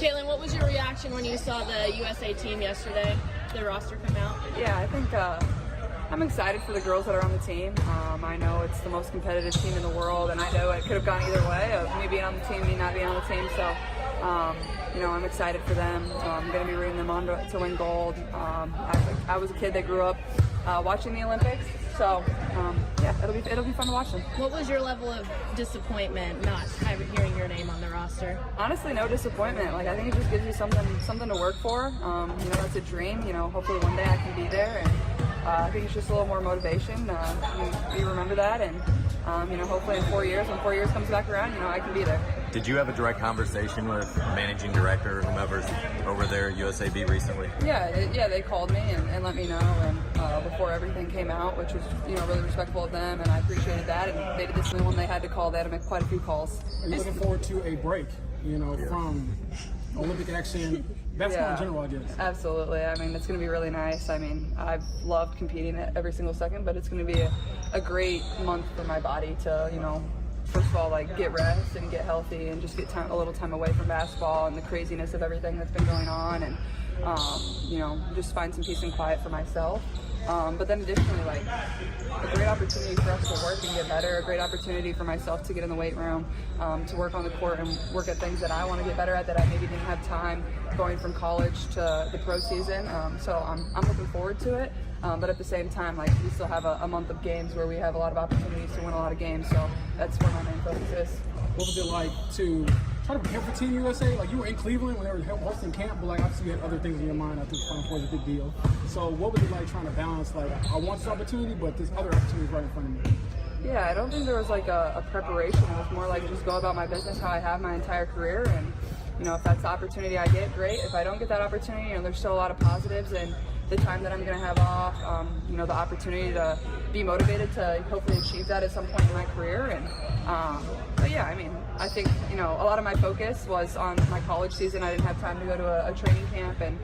Caitlin, what was your reaction when you saw the USA team yesterday, the roster come out? Yeah, I think I'm excited for the girls that are on the team. I know it's the most competitive team in the world, and I know it could have gone either way of me being on the team, me not being on the team. So, I'm excited for them. I'm going to be rooting them on to win gold. I was a kid that grew up watching the Olympics, so it'll be fun to watch them. What was your level of disappointment not hearing your name on the roster? Honestly, no disappointment. I think it just gives you something to work for. It's a dream. Hopefully one day I can be there, and I think it's just a little more motivation. You remember that, and hopefully in 4 years, when 4 years comes back around, I can be there. Did you have a direct conversation with managing director or whomever's over there at USAB recently? Yeah, they called me and let me know, and before everything came out, which was really respectful of them, and I appreciated that. And they did this new one they had to call. They had to make quite a few calls. Are you looking forward to a break? From Olympic action, basketball in general, I guess. Absolutely. It's going to be really nice. I've loved competing every single second, but it's going to be a great month for my body to, first of all, get rest and get healthy and just get a little time away from basketball and the craziness of everything that's been going on, and just find some peace and quiet for myself. But then additionally, a great opportunity for us to work and get better, a great opportunity for myself to get in the weight room, to work on the court and work at things that I want to get better at that I maybe didn't have time going from college to the pro season. So I'm looking forward to it. But at the same time, we still have a month of games where we have a lot of opportunities to win a lot of games. So that's where my main focus is. What was it like to try to prepare for Team USA? You were in Cleveland when they were hosting camp, but obviously you had other things in your mind. I think Final Four is a big deal. So what was it like trying to balance, I want this opportunity, but there's other opportunities right in front of me? Yeah, I don't think there was a preparation. It was more just go about my business how I have my entire career, and if that's the opportunity I get, great. If I don't get that opportunity, there's still a lot of positives, and the time that I'm going to have off, the opportunity to be motivated to hopefully achieve that at some point in my career. And but yeah, I think a lot of my focus was on my college season. I didn't have time to go to a training camp, and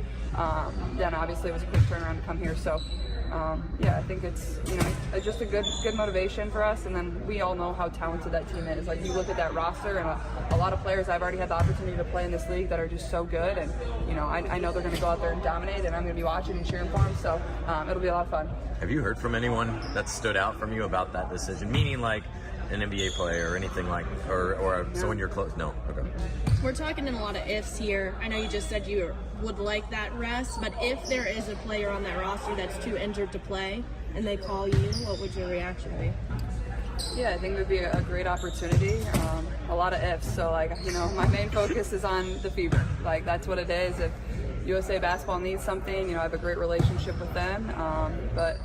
then obviously it was a quick turnaround to come here. So I think it's just a good motivation for us. And then we all know how talented that team is. You look at that roster, and a lot of players I've already had the opportunity to play in this league that are just so good. And I know they're going to go out there and dominate, and I'm going to be watching and cheering for them. So it'll be a lot of fun. Have you heard from anyone that stood out from you about that decision? Meaning an NBA player or anything or someone you're close? No. Okay. We're talking in a lot of ifs here. I know you just said you would like that rest, but if there is a player on that roster that's too injured to play and they call you, what would your reaction be? Yeah, I think it would be a great opportunity. A lot of ifs. So, my main focus is on the Fever. That's what it is. If USA Basketball needs something, I have a great relationship with them. But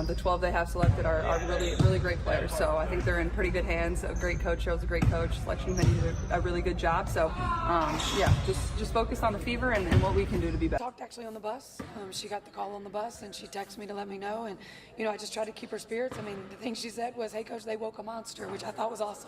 the 12 they have selected are really, really great players. So I think they're in pretty good hands. A great coach, Cheryl's a great coach. Selection committee did a really good job. So, just focus on the Fever and what we can do to be better. Talked actually on the bus. She got the call on the bus, and she texted me to let me know. And, I just tried to keep her spirits. The thing she said was, "Hey, Coach, they woke a monster," which I thought was awesome.